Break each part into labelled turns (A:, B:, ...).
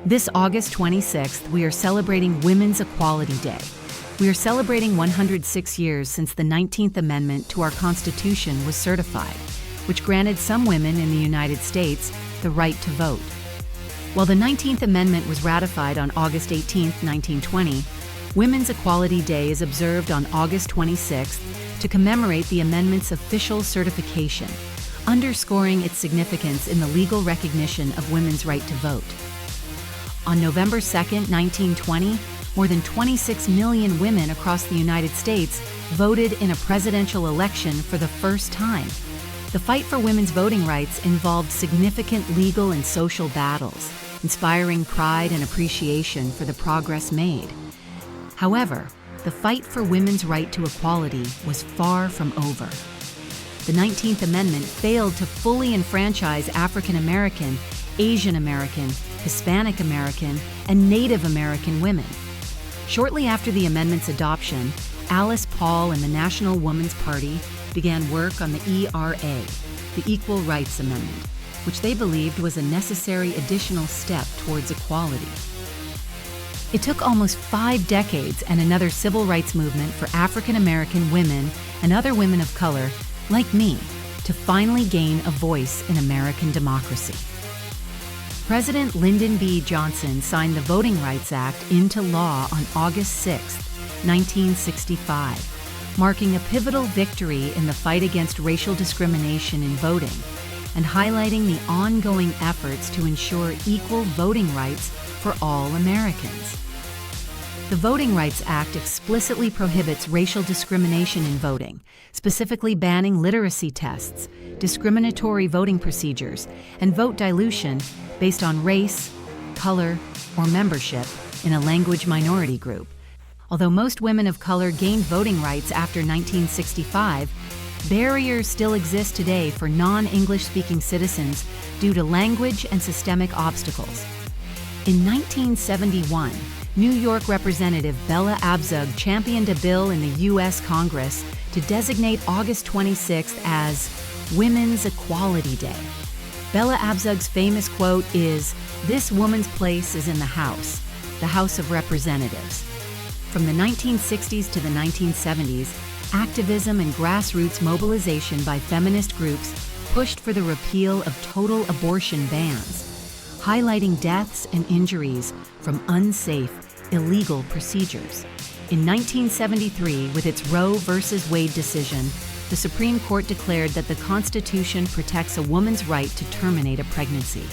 A: This August 26th, we are celebrating Women's Equality Day. We are celebrating 106 years since the 19th Amendment to our Constitution was certified, which granted some women in the United States the right to vote. While the 19th Amendment was ratified on August 18, 1920, Women's Equality Day is observed on August 26th to commemorate the amendment's official certification, underscoring its significance in the legal recognition of women's right to vote. On November 2, 1920, more than 26 million women across the United States voted in a presidential election for the first time. The fight for women's voting rights involved significant legal and social battles, inspiring pride and appreciation for the progress made. However, the fight for women's right to equality was far from over. The 19th Amendment failed to fully enfranchise African American, Asian American, Hispanic American, and Native American women. Shortly after the amendment's adoption, Alice Paul and the National Woman's Party began work on the ERA, the Equal Rights Amendment, which they believed was a necessary additional step towards equality. It took almost 5 decades and another civil rights movement for African American women and other women of color, like me, to finally gain a voice in American democracy. President Lyndon B. Johnson signed the Voting Rights Act into law on August 6, 1965, marking a pivotal victory in the fight against racial discrimination in voting and highlighting the ongoing efforts to ensure equal voting rights for all Americans. The Voting Rights Act explicitly prohibits racial discrimination in voting, specifically banning literacy tests, discriminatory voting procedures, and vote dilution based on race, color, or membership in a language minority group. Although most women of color gained voting rights after 1965, barriers still exist today for non-English-speaking citizens due to language and systemic obstacles. In 1971, New York Representative Bella Abzug championed a bill in the U.S. Congress to designate August 26th as Women's Equality Day. Bella Abzug's famous quote is, "This woman's place is in the House of Representatives." From the 1960s to the 1970s, activism and grassroots mobilization by feminist groups pushed for the repeal of total abortion bans, highlighting deaths and injuries from unsafe, illegal procedures. In 1973, with its Roe v. Wade decision, the Supreme Court declared that the Constitution protects a woman's right to terminate a pregnancy.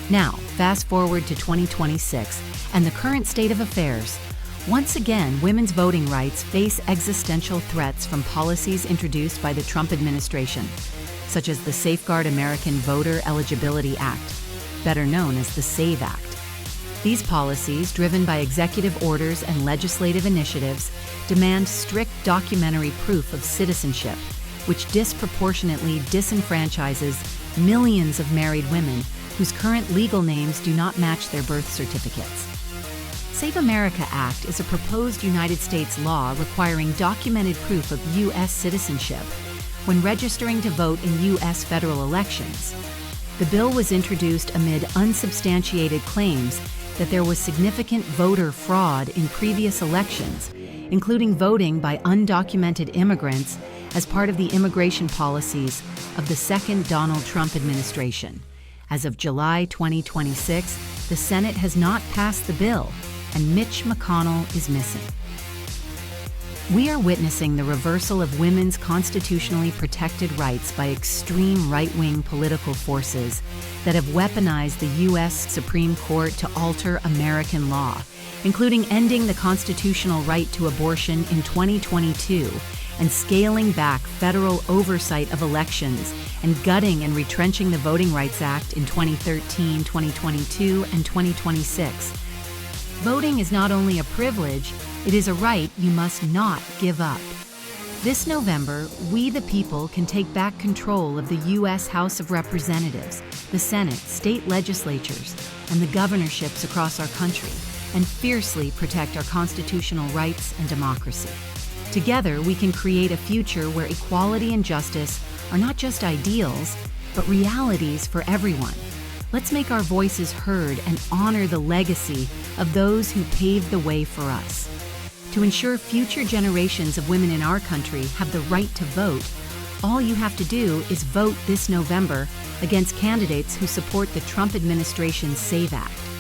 A: Now, fast forward to 2026 and the current state of affairs. Once again, women's voting rights face existential threats from policies introduced by the Trump administration, such as the Safeguard American Voter Eligibility Act, better known as the SAVE Act. These policies, driven by executive orders and legislative initiatives, demand strict documentary proof of citizenship, which disproportionately disenfranchises millions of married women whose current legal names do not match their birth certificates. Save America Act is a proposed United States law requiring documented proof of U.S. citizenship when registering to vote in U.S. federal elections. The bill was introduced amid unsubstantiated claims that there was significant voter fraud in previous elections, including voting by undocumented immigrants as part of the immigration policies of the second Donald Trump administration. As of July 2026, the Senate has not passed the bill, and Mitch McConnell is missing. We are witnessing the reversal of women's constitutionally protected rights by extreme right-wing political forces that have weaponized the U.S. Supreme Court to alter American law, including ending the constitutional right to abortion in 2022 and scaling back federal oversight of elections and gutting and retrenching the Voting Rights Act in 2013, 2022, and 2026. Voting is not only a privilege, it is a right you must not give up. This November, we the people can take back control of the U.S. House of Representatives, the Senate, state legislatures, and the governorships across our country, and fiercely protect our constitutional rights and democracy. Together, we can create a future where equality and justice are not just ideals, but realities for everyone. Let's make our voices heard and honor the legacy of those who paved the way for us. To ensure future generations of women in our country have the right to vote, all you have to do is vote this November against candidates who support the Trump administration's SAVE Act.